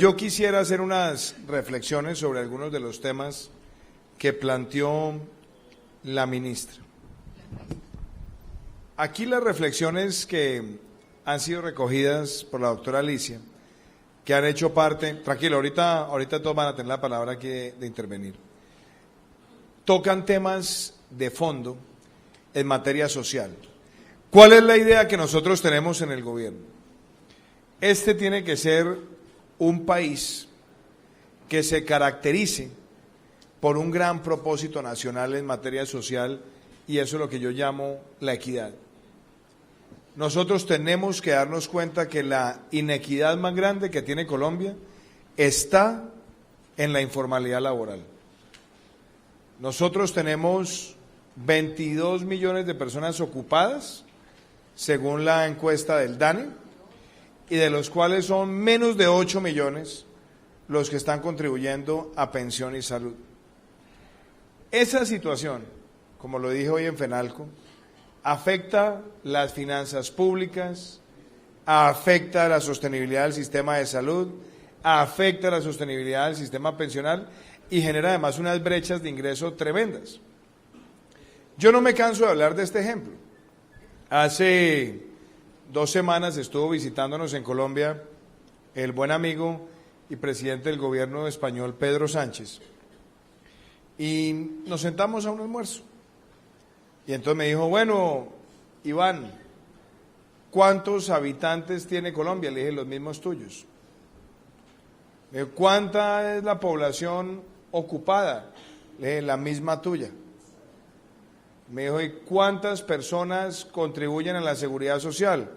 yo quisiera hacer unas reflexiones sobre algunos de los temas que planteó la ministra. Aquí las reflexiones que han sido recogidas por la doctora Alicia, que han hecho parte, tranquilo, ahorita todos van a tener la palabra aquí de intervenir, tocan temas de fondo en materia social. ¿Cuál es la idea que nosotros tenemos en el gobierno? Este tiene que ser un país que se caracterice por un gran propósito nacional en materia social, y eso es lo que yo llamo la equidad. Nosotros tenemos que darnos cuenta que la inequidad más grande que tiene Colombia está en la informalidad laboral. Nosotros tenemos 22 millones de personas ocupadas, según la encuesta del DANE, y de los cuales son menos de 8 millones los que están contribuyendo a pensión y salud. Esa situación, como lo dije hoy en FENALCO, afecta las finanzas públicas, afecta la sostenibilidad del sistema de salud, afecta la sostenibilidad del sistema pensional y genera además unas brechas de ingreso tremendas. Yo no me canso de hablar de este ejemplo. Hace 2 semanas estuvo visitándonos en Colombia el buen amigo y presidente del gobierno español, Pedro Sánchez, y nos sentamos a un almuerzo. Y entonces me dijo, bueno, Iván, ¿cuántos habitantes tiene Colombia? Le dije, los mismos tuyos. Me dijo, ¿cuánta es la población ocupada? Le dije, la misma tuya. Me dijo, ¿y cuántas personas contribuyen a la seguridad social?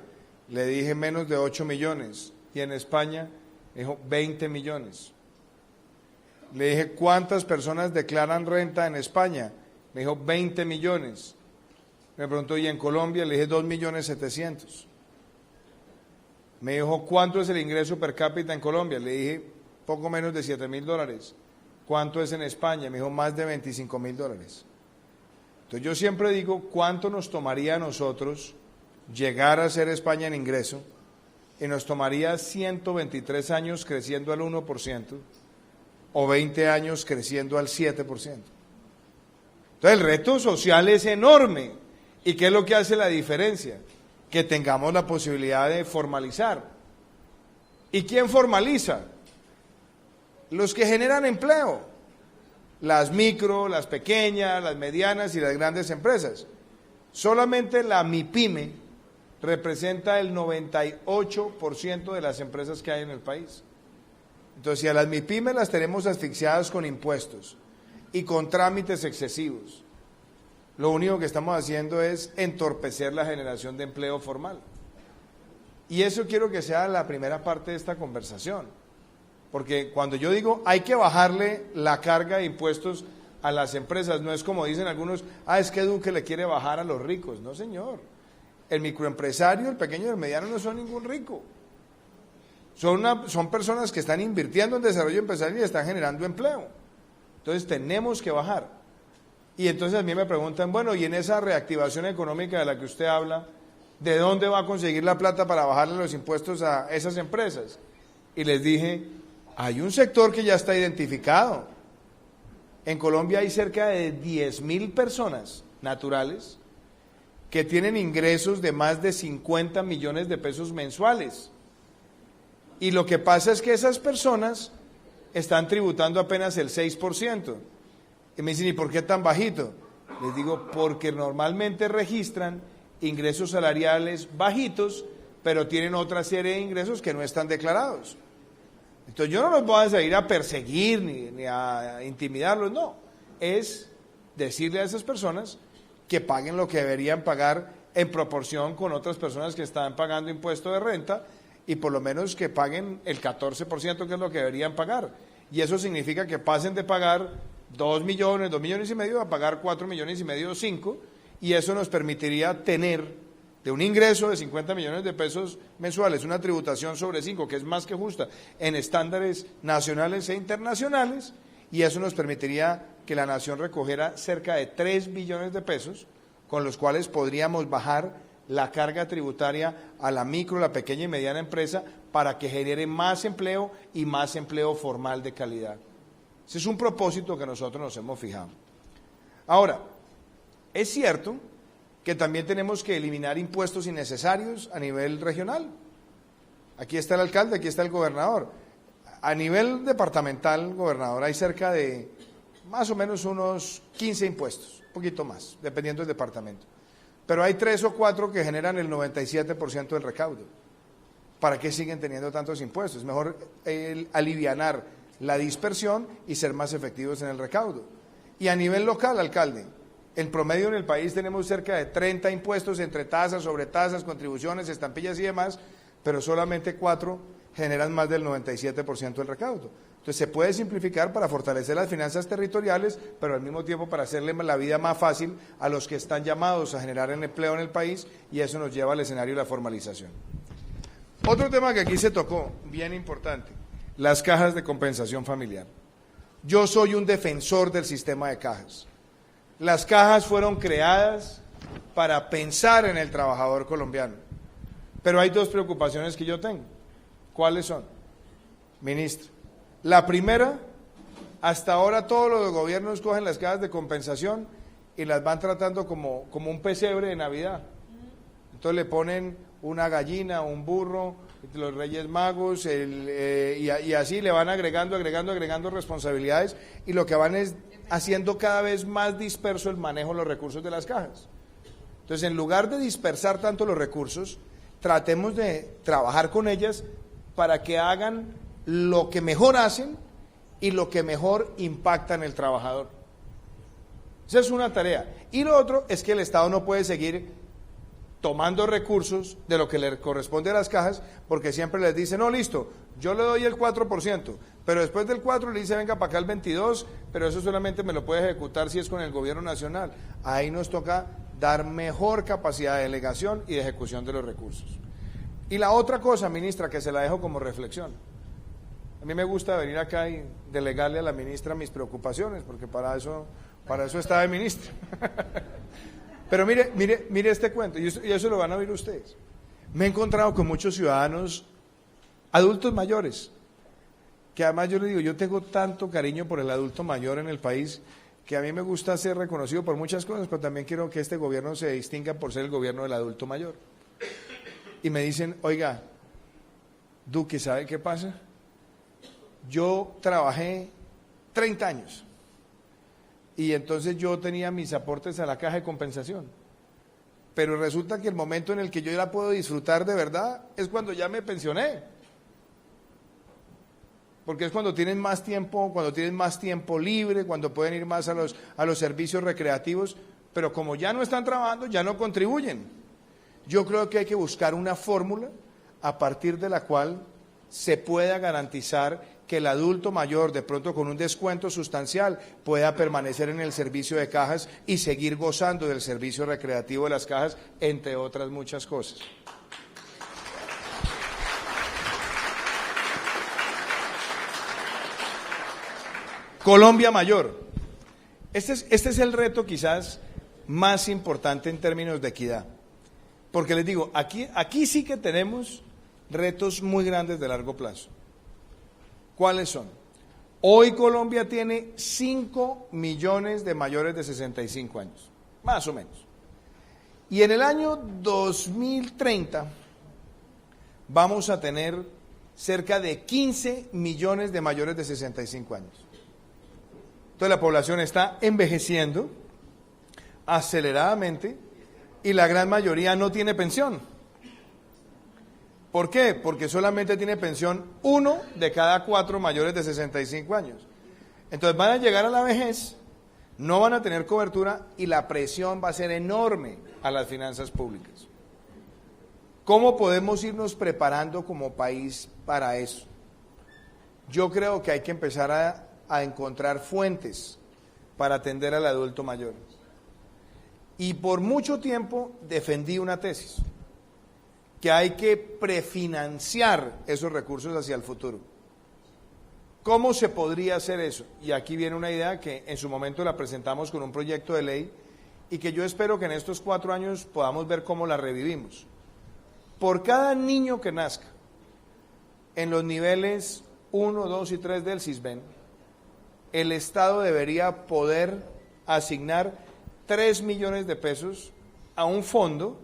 Le dije, menos de 8 millones. Y en España, me dijo, 20 millones. Le dije, ¿cuántas personas declaran renta en España? Me dijo, 20 millones. Me preguntó, ¿y en Colombia? Le dije, 2.700.000. Me dijo, ¿cuánto es el ingreso per cápita en Colombia? Le dije, poco menos de $7.000. ¿Cuánto es en España? Me dijo, más de $25.000. Entonces yo siempre digo, ¿cuánto nos tomaría a nosotros llegar a ser España en ingreso? Y nos tomaría 123 años creciendo al 1% o 20 años creciendo al 7%. Entonces el reto social es enorme. ¿Y qué es lo que hace la diferencia? Que tengamos la posibilidad de formalizar. ¿Y quién formaliza? Los que generan empleo. Las micro, las pequeñas, las medianas y las grandes empresas. Solamente la MIPYME representa el 98% de las empresas que hay en el país. Entonces, si a las MIPYME las tenemos asfixiadas con impuestos y con trámites excesivos, lo único que estamos haciendo es entorpecer la generación de empleo formal. Y eso quiero que sea la primera parte de esta conversación. Porque cuando yo digo hay que bajarle la carga de impuestos a las empresas, no es como dicen algunos, es que Duque le quiere bajar a los ricos. No, señor. El microempresario, el pequeño y el mediano no son ningún rico. Son personas que están invirtiendo en desarrollo empresarial y están generando empleo. Entonces tenemos que bajar. Y entonces a mí me preguntan, bueno, y en esa reactivación económica de la que usted habla, ¿de dónde va a conseguir la plata para bajarle los impuestos a esas empresas? Y les dije, hay un sector que ya está identificado. En Colombia hay cerca de 10.000 personas naturales que tienen ingresos de más de 50 millones de pesos mensuales. Y lo que pasa es que esas personas están tributando apenas el 6%. Y me dicen, ¿y por qué tan bajito? Les digo, porque normalmente registran ingresos salariales bajitos, pero tienen otra serie de ingresos que no están declarados. Entonces yo no los voy a salir a perseguir ni a intimidarlos, no. Es decirle a esas personas que paguen lo que deberían pagar en proporción con otras personas que están pagando impuesto de renta, y por lo menos que paguen el 14%, que es lo que deberían pagar. Y eso significa que pasen de pagar 2 millones, 2 millones y medio a pagar 4 millones y medio, 5, y eso nos permitiría tener de un ingreso de 50 millones de pesos mensuales una tributación sobre 5, que es más que justa en estándares nacionales e internacionales, y eso nos permitiría que la nación recogiera cerca de 3 billones de pesos, con los cuales podríamos bajar la carga tributaria a la micro, la pequeña y mediana empresa, para que genere más empleo y más empleo formal de calidad. Ese es un propósito que nosotros nos hemos fijado. Ahora, es cierto que también tenemos que eliminar impuestos innecesarios a nivel regional. Aquí está el alcalde, aquí está el gobernador. A nivel departamental, gobernador, hay cerca de más o menos unos 15 impuestos, un poquito más, dependiendo del departamento. Pero hay 3 o 4 que generan el 97% del recaudo. ¿Para qué siguen teniendo tantos impuestos? Es mejor alivianar la dispersión y ser más efectivos en el recaudo. Y a nivel local, alcalde, en promedio en el país tenemos cerca de 30 impuestos entre tasas, sobretasas, contribuciones, estampillas y demás, pero solamente 4 generan más del 97% del recaudo. Entonces se puede simplificar para fortalecer las finanzas territoriales, pero al mismo tiempo para hacerle la vida más fácil a los que están llamados a generar empleo en el país, y eso nos lleva al escenario de la formalización. Otro tema que aquí se tocó, bien importante, las cajas de compensación familiar. Yo soy un defensor del sistema de cajas. Las cajas fueron creadas para pensar en el trabajador colombiano, pero hay 2 preocupaciones que yo tengo. ¿Cuáles son? Ministro, la primera, hasta ahora todos los gobiernos cogen las cajas de compensación y las van tratando como un pesebre de Navidad. Entonces le ponen una gallina, un burro, los Reyes Magos, y así le van agregando responsabilidades, y lo que van es haciendo cada vez más disperso el manejo de los recursos de las cajas. Entonces, en lugar de dispersar tanto los recursos, tratemos de trabajar con ellas para que hagan lo que mejor hacen y lo que mejor impacta en el trabajador. Esa es una tarea. Y lo otro es que el Estado no puede seguir tomando recursos de lo que le corresponde a las cajas, porque siempre les dice, no, listo, yo le doy el 4%, pero después del 4 le dice, venga para acá el 22%, pero eso solamente me lo puede ejecutar si es con el gobierno nacional. Ahí nos toca dar mejor capacidad de delegación y de ejecución de los recursos. Y la otra cosa, ministra, que se la dejo como reflexión. A mí me gusta venir acá y delegarle a la ministra mis preocupaciones, porque para eso está de ministra. Pero mire este cuento, y eso lo van a oír ustedes. Me he encontrado con muchos ciudadanos, adultos mayores, que además yo les digo, yo tengo tanto cariño por el adulto mayor en el país, que a mí me gusta ser reconocido por muchas cosas, pero también quiero que este gobierno se distinga por ser el gobierno del adulto mayor. Y me dicen, oiga, Duque, ¿sabe qué pasa? Yo trabajé 30 años. Y entonces yo tenía mis aportes a la caja de compensación. Pero resulta que el momento en el que yo la puedo disfrutar de verdad es cuando ya me pensioné. Porque es cuando tienen más tiempo libre, cuando pueden ir más a los servicios recreativos, pero como ya no están trabajando, ya no contribuyen. Yo creo que hay que buscar una fórmula a partir de la cual se pueda garantizar que el adulto mayor, de pronto con un descuento sustancial, pueda permanecer en el servicio de cajas y seguir gozando del servicio recreativo de las cajas, entre otras muchas cosas. Colombia Mayor. Este es el reto quizás más importante en términos de equidad. Porque les digo, aquí sí que tenemos retos muy grandes de largo plazo. ¿Cuáles son? Hoy Colombia tiene 5 millones de mayores de 65 años, más o menos. Y en el año 2030 vamos a tener cerca de 15 millones de mayores de 65 años. Entonces la población está envejeciendo aceleradamente y la gran mayoría no tiene pensión. ¿Por qué? Porque solamente tiene pensión 1 de cada 4 mayores de 65 años. Entonces van a llegar a la vejez, no van a tener cobertura y la presión va a ser enorme a las finanzas públicas. ¿Cómo podemos irnos preparando como país para eso? Yo creo que hay que empezar a encontrar fuentes para atender al adulto mayor. Y por mucho tiempo defendí una tesis, que hay que prefinanciar esos recursos hacia el futuro. ¿Cómo se podría hacer eso? Y aquí viene una idea que en su momento la presentamos con un proyecto de ley y que yo espero que en estos 4 años podamos ver cómo la revivimos. Por cada niño que nazca, en los niveles 1, 2 y 3 del Sisbén, el Estado debería poder asignar 3 millones de pesos a un fondo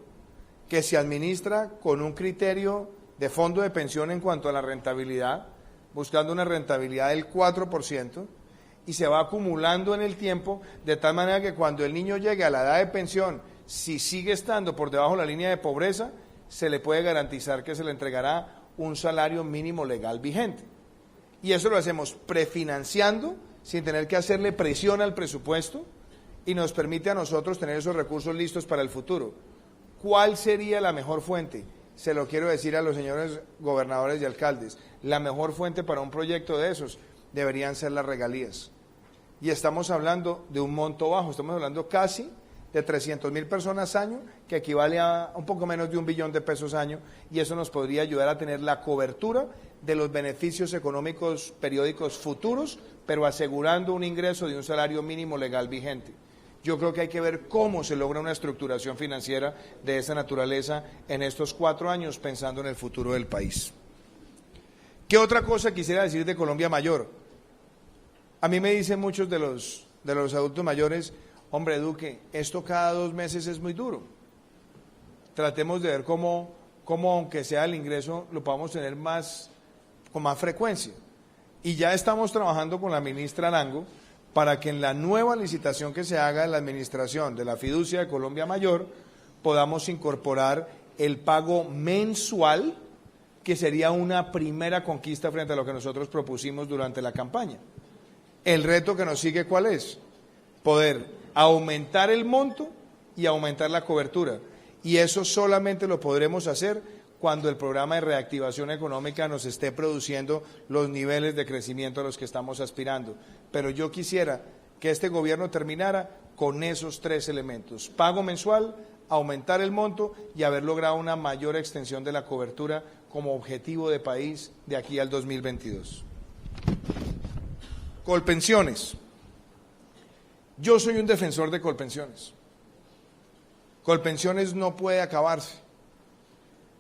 que se administra con un criterio de fondo de pensión en cuanto a la rentabilidad, buscando una rentabilidad del 4%, y se va acumulando en el tiempo, de tal manera que cuando el niño llegue a la edad de pensión, si sigue estando por debajo de la línea de pobreza, se le puede garantizar que se le entregará un salario mínimo legal vigente. Y eso lo hacemos prefinanciando, sin tener que hacerle presión al presupuesto, y nos permite a nosotros tener esos recursos listos para el futuro. ¿Cuál sería la mejor fuente? Se lo quiero decir a los señores gobernadores y alcaldes. La mejor fuente para un proyecto de esos deberían ser las regalías. Y estamos hablando de un monto bajo, estamos hablando casi de 300.000 personas año, que equivale a un poco menos de 1 billón de pesos año, y eso nos podría ayudar a tener la cobertura de los beneficios económicos periódicos futuros, pero asegurando un ingreso de un salario mínimo legal vigente. Yo creo que hay que ver cómo se logra una estructuración financiera de esa naturaleza en estos 4 años, pensando en el futuro del país. ¿Qué otra cosa quisiera decir de Colombia Mayor? A mí me dicen muchos de los adultos mayores: hombre, Duque, esto cada 2 meses es muy duro. Tratemos de ver cómo aunque sea el ingreso, lo podamos tener con más frecuencia. Y ya estamos trabajando con la ministra Arango para que en la nueva licitación que se haga en la administración de la fiducia de Colombia Mayor podamos incorporar el pago mensual, que sería una primera conquista frente a lo que nosotros propusimos durante la campaña. El reto que nos sigue, ¿cuál es? Poder aumentar el monto y aumentar la cobertura. Y eso solamente lo podremos hacer cuando el programa de reactivación económica nos esté produciendo los niveles de crecimiento a los que estamos aspirando. Pero yo quisiera que este gobierno terminara con esos 3 elementos: pago mensual, aumentar el monto y haber logrado una mayor extensión de la cobertura como objetivo de país de aquí al 2022. Colpensiones. Yo soy un defensor de Colpensiones. Colpensiones no puede acabarse.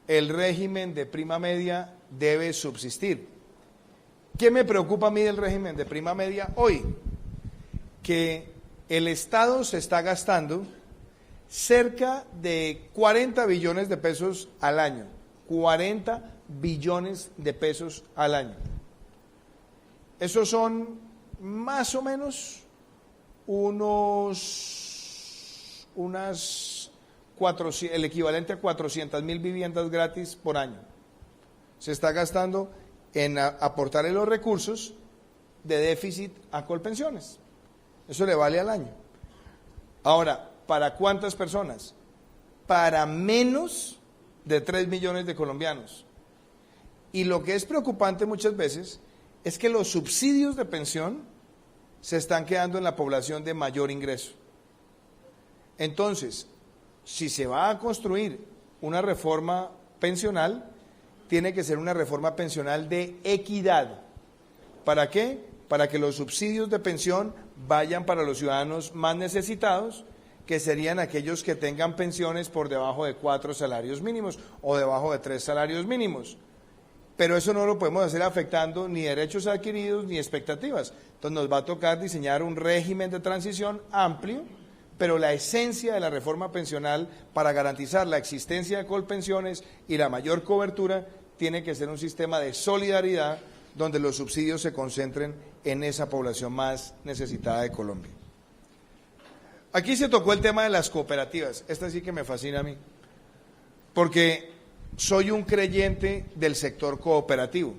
El régimen de prima media debe subsistir. ¿Qué me preocupa a mí del régimen de prima media hoy? Que el Estado se está gastando cerca de 40 billones de pesos al año. 40 billones de pesos al año. Esos son más o menos el equivalente a 400.000 viviendas gratis por año. Se está gastando en aportarle los recursos de déficit a Colpensiones. Eso le vale al año. Ahora, ¿para cuántas personas? Para menos de 3 millones de colombianos. Y lo que es preocupante muchas veces es que los subsidios de pensión se están quedando en la población de mayor ingreso. Entonces, si se va a construir una reforma pensional, tiene que ser una reforma pensional de equidad. ¿Para qué? Para que los subsidios de pensión vayan para los ciudadanos más necesitados, que serían aquellos que tengan pensiones por debajo de 4 salarios mínimos o debajo de 3 salarios mínimos. Pero eso no lo podemos hacer afectando ni derechos adquiridos ni expectativas. Entonces nos va a tocar diseñar un régimen de transición amplio, pero la esencia de la reforma pensional para garantizar la existencia de Colpensiones y la mayor cobertura tiene que ser un sistema de solidaridad donde los subsidios se concentren en esa población más necesitada de Colombia. Aquí se tocó el tema de las cooperativas. Esta sí que me fascina a mí, porque soy un creyente del sector cooperativo,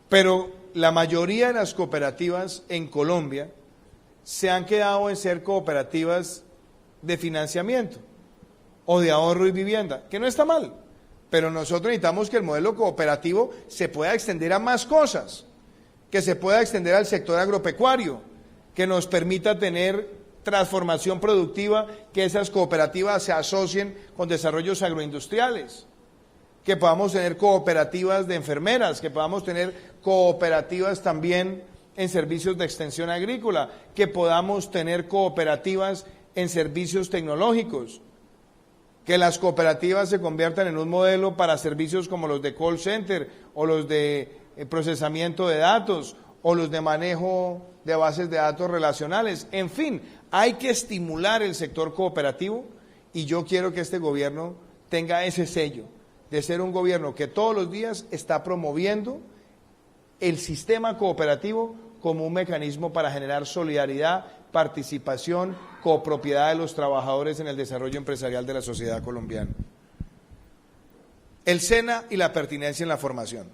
pero la mayoría de las cooperativas en Colombia se han quedado en ser cooperativas de financiamiento o de ahorro y vivienda, que no está mal, pero nosotros necesitamos que el modelo cooperativo se pueda extender a más cosas, que se pueda extender al sector agropecuario, que nos permita tener transformación productiva, que esas cooperativas se asocien con desarrollos agroindustriales, que podamos tener cooperativas de enfermeras, que podamos tener cooperativas también en servicios de extensión agrícola, que podamos tener cooperativas en servicios tecnológicos, que las cooperativas se conviertan en un modelo para servicios como los de call center o los de procesamiento de datos o los de manejo de bases de datos relacionales. En fin, hay que estimular el sector cooperativo y yo quiero que este gobierno tenga ese sello de ser un gobierno que todos los días está promoviendo el sistema cooperativo como un mecanismo para generar solidaridad, participación, copropiedad de los trabajadores en el desarrollo empresarial de la sociedad colombiana. El SENA y la pertinencia en la formación.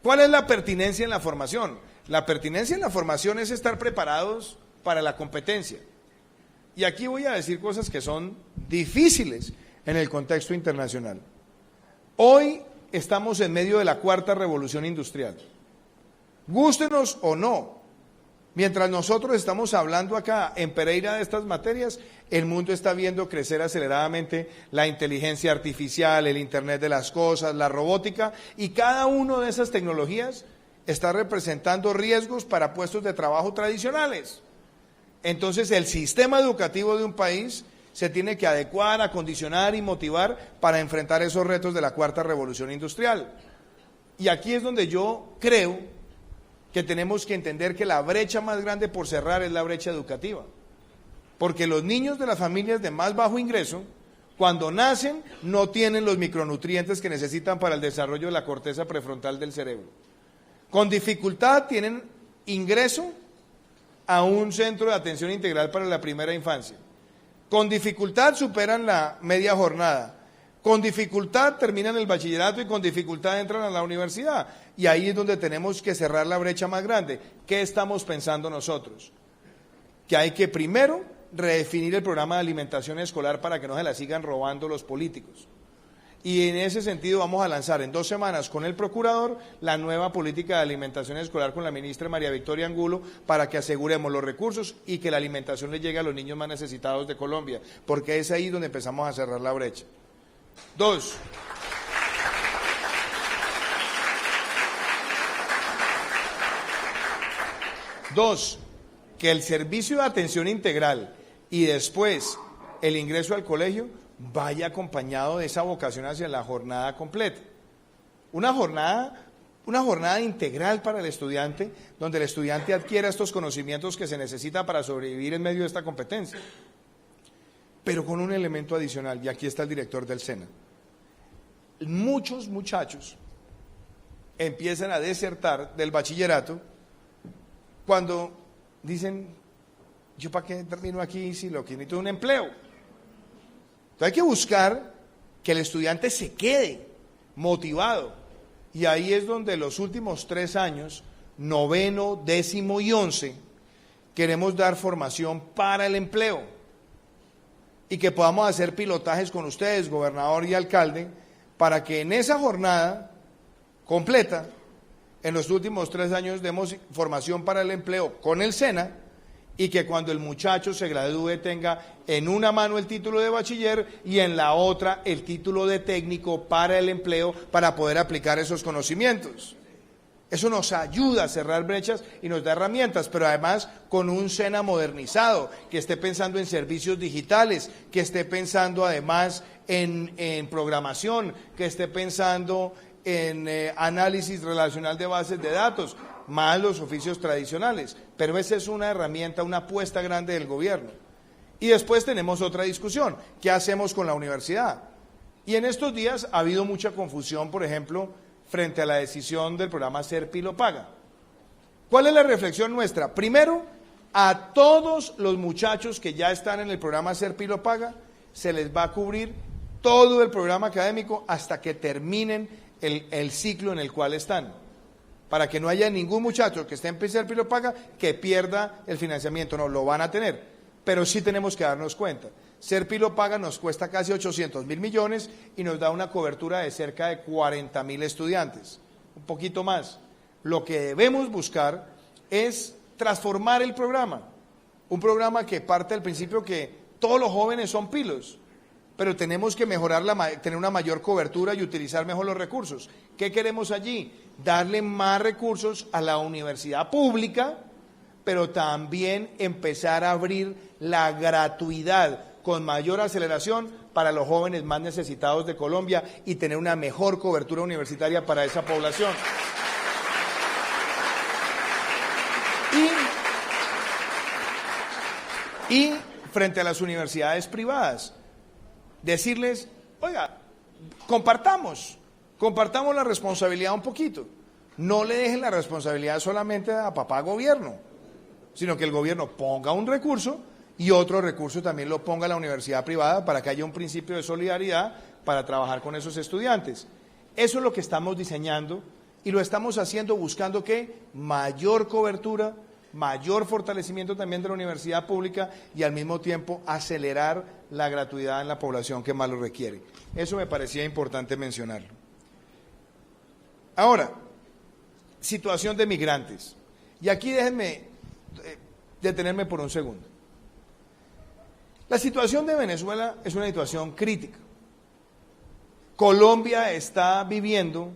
¿Cuál es la pertinencia en la formación? La pertinencia en la formación es estar preparados para la competencia. Y aquí voy a decir cosas que son difíciles en el contexto internacional. Hoy estamos en medio de la cuarta revolución industrial. Gústenos o no, mientras nosotros estamos hablando acá en Pereira de estas materias, el mundo está viendo crecer aceleradamente la inteligencia artificial, el Internet de las cosas, la robótica, y cada una de esas tecnologías está representando riesgos para puestos de trabajo tradicionales. Entonces el sistema educativo de un país se tiene que adecuar, acondicionar y motivar para enfrentar esos retos de la cuarta revolución industrial. Y aquí es donde yo creo que tenemos que entender que la brecha más grande por cerrar es la brecha educativa. Porque los niños de las familias de más bajo ingreso, cuando nacen, no tienen los micronutrientes que necesitan para el desarrollo de la corteza prefrontal del cerebro. Con dificultad tienen ingreso a un centro de atención integral para la primera infancia. Con dificultad superan la media jornada. Con dificultad terminan el bachillerato y con dificultad entran a la universidad. Y ahí es donde tenemos que cerrar la brecha más grande. ¿Qué estamos pensando nosotros? Que hay que primero redefinir el programa de alimentación escolar para que no se la sigan robando los políticos. Y en ese sentido vamos a lanzar en 2 semanas con el procurador la nueva política de alimentación escolar con la ministra María Victoria Angulo para que aseguremos los recursos y que la alimentación le llegue a los niños más necesitados de Colombia, porque es ahí donde empezamos a cerrar la brecha. 2. Que el servicio de atención integral y después el ingreso al colegio vaya acompañado de esa vocación hacia la jornada completa. Una jornada integral para el estudiante, donde el estudiante adquiera estos conocimientos que se necesitan para sobrevivir en medio de esta competencia. Pero con un elemento adicional, y aquí está el director del SENA. Muchos muchachos empiezan a desertar del bachillerato cuando dicen, ¿yo para qué termino aquí si lo que necesito es un empleo? Entonces hay que buscar que el estudiante se quede motivado. Y ahí es donde los últimos 3 años, 9º, 10º y 11, queremos dar formación para el empleo. Y que podamos hacer pilotajes con ustedes, gobernador y alcalde, para que en esa jornada completa, en los últimos 3 años, demos formación para el empleo con el SENA, y que cuando el muchacho se gradúe tenga en una mano el título de bachiller y en la otra el título de técnico para el empleo para poder aplicar esos conocimientos. Eso nos ayuda a cerrar brechas y nos da herramientas, pero además con un SENA modernizado, que esté pensando en servicios digitales, que esté pensando además en programación, que esté pensando en análisis relacional de bases de datos, más los oficios tradicionales, pero esa es una herramienta, una apuesta grande del gobierno. Y después tenemos otra discusión, ¿qué hacemos con la universidad? Y en estos días ha habido mucha confusión, por ejemplo, frente a la decisión del programa Serpi lo Paga. ¿Cuál es la reflexión nuestra? Primero, a todos los muchachos que ya están en el programa Serpi lo Paga, se les va a cubrir todo el programa académico hasta que terminen el ciclo en el cual están, para que no haya ningún muchacho que esté en Serpi lo Paga que pierda el financiamiento. No, lo van a tener, pero sí tenemos que darnos cuenta. Serpi lo Paga nos cuesta casi 800.000 millones y nos da una cobertura de cerca de 40.000 estudiantes, un poquito más. Lo que debemos buscar es transformar el programa, un programa que parte del principio que todos los jóvenes son pilos, pero tenemos que mejorar tener una mayor cobertura y utilizar mejor los recursos. ¿Qué queremos allí? Darle más recursos a la universidad pública, pero también empezar a abrir la gratuidad con mayor aceleración para los jóvenes más necesitados de Colombia y tener una mejor cobertura universitaria para esa población. Y frente a las universidades privadas, decirles, oiga, compartamos la responsabilidad un poquito. No le dejen la responsabilidad solamente a papá gobierno, sino que el gobierno ponga un recurso y otro recurso también lo ponga la universidad privada para que haya un principio de solidaridad para trabajar con esos estudiantes. Eso es lo que estamos diseñando y lo estamos haciendo buscando que mayor cobertura, mayor fortalecimiento también de la universidad pública y al mismo tiempo acelerar la gratuidad en la población que más lo requiere. Eso me parecía importante mencionarlo. Ahora, situación de migrantes. Y aquí déjenme detenerme por un segundo. La situación de Venezuela es una situación crítica. Colombia está viviendo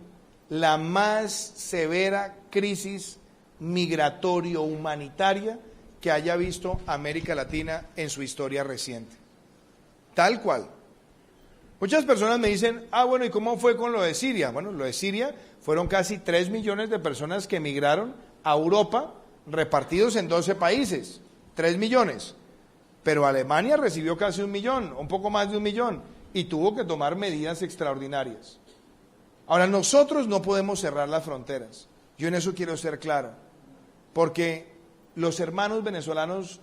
la más severa crisis migratorio-humanitaria que haya visto América Latina en su historia reciente. Tal cual. Muchas personas me dicen, bueno, ¿y cómo fue con lo de Siria? Bueno, lo de Siria fueron casi 3 millones de personas que emigraron a Europa, repartidos en 12 países, 3 millones. Pero Alemania recibió casi 1 millón, un poco más de 1 millón, y tuvo que tomar medidas extraordinarias. Ahora, nosotros no podemos cerrar las fronteras. Yo en eso quiero ser claro, porque los hermanos venezolanos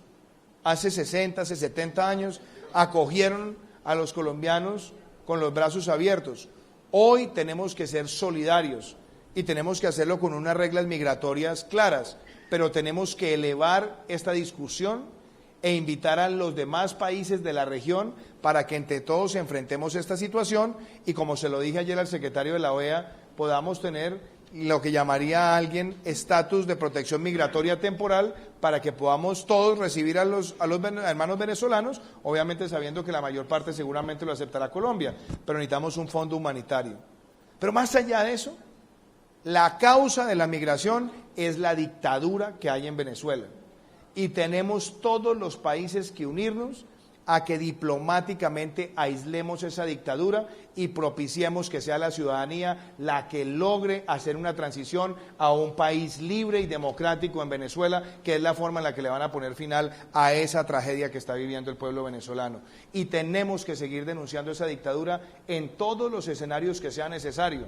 hace 60, hace 70 años acogieron a los colombianos con los brazos abiertos. Hoy tenemos que ser solidarios y tenemos que hacerlo con unas reglas migratorias claras, pero tenemos que elevar esta discusión e invitar a los demás países de la región para que entre todos enfrentemos esta situación y, como se lo dije ayer al secretario de la OEA, podamos tener lo que llamaría alguien estatus de protección migratoria temporal para que podamos todos recibir a los hermanos venezolanos, obviamente sabiendo que la mayor parte seguramente lo aceptará Colombia, pero necesitamos un fondo humanitario. Pero más allá de eso, la causa de la migración es la dictadura que hay en Venezuela. Y tenemos todos los países que unirnos a que diplomáticamente aislemos esa dictadura y propiciemos que sea la ciudadanía la que logre hacer una transición a un país libre y democrático en Venezuela, que es la forma en la que le van a poner final a esa tragedia que está viviendo el pueblo venezolano. Y tenemos que seguir denunciando esa dictadura en todos los escenarios que sea necesario.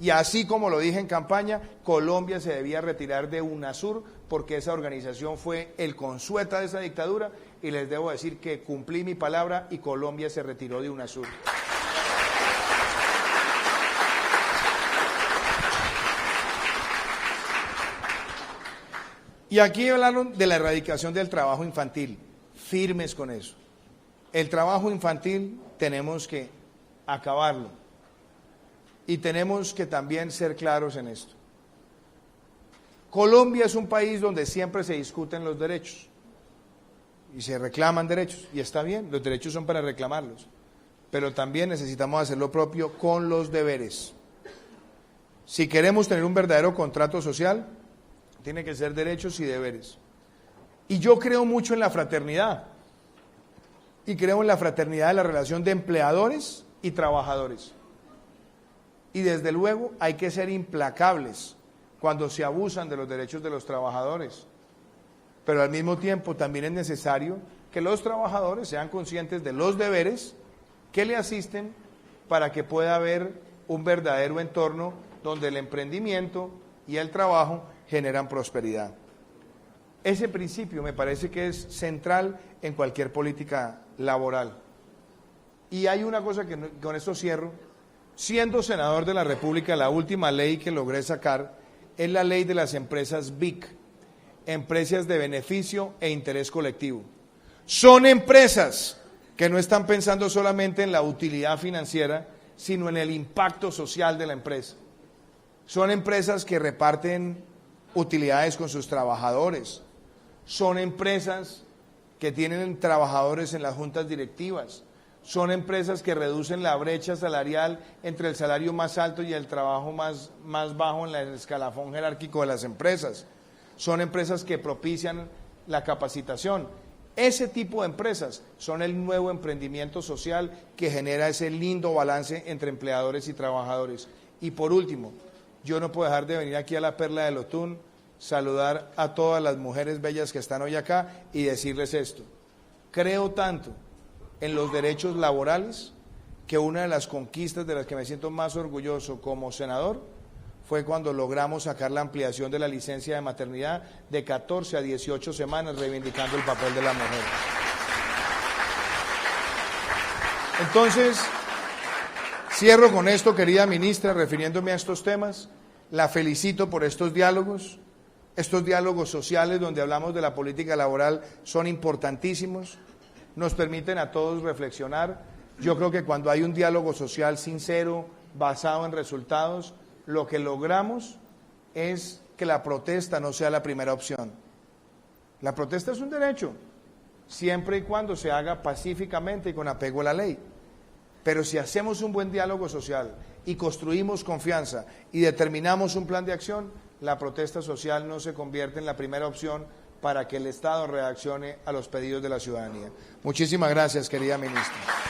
Y así como lo dije en campaña, Colombia se debía retirar de UNASUR porque esa organización fue el consueta de esa dictadura y les debo decir que cumplí mi palabra y Colombia se retiró de UNASUR. Y aquí hablaron de la erradicación del trabajo infantil, firmes con eso. El trabajo infantil tenemos que acabarlo. Y tenemos que también ser claros en esto. Colombia es un país donde siempre se discuten los derechos y se reclaman derechos, y está bien, los derechos son para reclamarlos, pero también necesitamos hacer lo propio con los deberes. Si queremos tener un verdadero contrato social, tiene que ser derechos y deberes. Y yo creo mucho en la fraternidad, y creo en la fraternidad de la relación de empleadores y trabajadores. Y desde luego hay que ser implacables cuando se abusan de los derechos de los trabajadores. Pero al mismo tiempo también es necesario que los trabajadores sean conscientes de los deberes que le asisten para que pueda haber un verdadero entorno donde el emprendimiento y el trabajo generan prosperidad. Ese principio me parece que es central en cualquier política laboral. Y hay una cosa que con esto cierro. Siendo senador de la República, la última ley que logré sacar es la ley de las empresas BIC, empresas de beneficio e interés colectivo. Son empresas que no están pensando solamente en la utilidad financiera, sino en el impacto social de la empresa. Son empresas que reparten utilidades con sus trabajadores. Son empresas que tienen trabajadores en las juntas directivas. Son empresas que reducen la brecha salarial entre el salario más alto y el trabajo más bajo en el escalafón jerárquico de las empresas. Son empresas que propician la capacitación. Ese tipo de empresas son el nuevo emprendimiento social que genera ese lindo balance entre empleadores y trabajadores. Y por último, yo no puedo dejar de venir aquí a la Perla del Otún, saludar a todas las mujeres bellas que están hoy acá y decirles esto. Creo tanto en los derechos laborales que una de las conquistas de las que me siento más orgulloso como senador fue cuando logramos sacar la ampliación de la licencia de maternidad de 14 a 18 semanas, reivindicando el papel de la mujer. Entonces, cierro con esto, querida ministra, refiriéndome a estos temas. La felicito por estos diálogos sociales donde hablamos de la política laboral son importantísimos, nos permiten a todos reflexionar. Yo creo que cuando hay un diálogo social sincero, basado en resultados, lo que logramos es que la protesta no sea la primera opción. La protesta es un derecho, siempre y cuando se haga pacíficamente y con apego a la ley. Pero si hacemos un buen diálogo social y construimos confianza y determinamos un plan de acción, la protesta social no se convierte en la primera opción para que el Estado reaccione a los pedidos de la ciudadanía. Muchísimas gracias, querida ministra.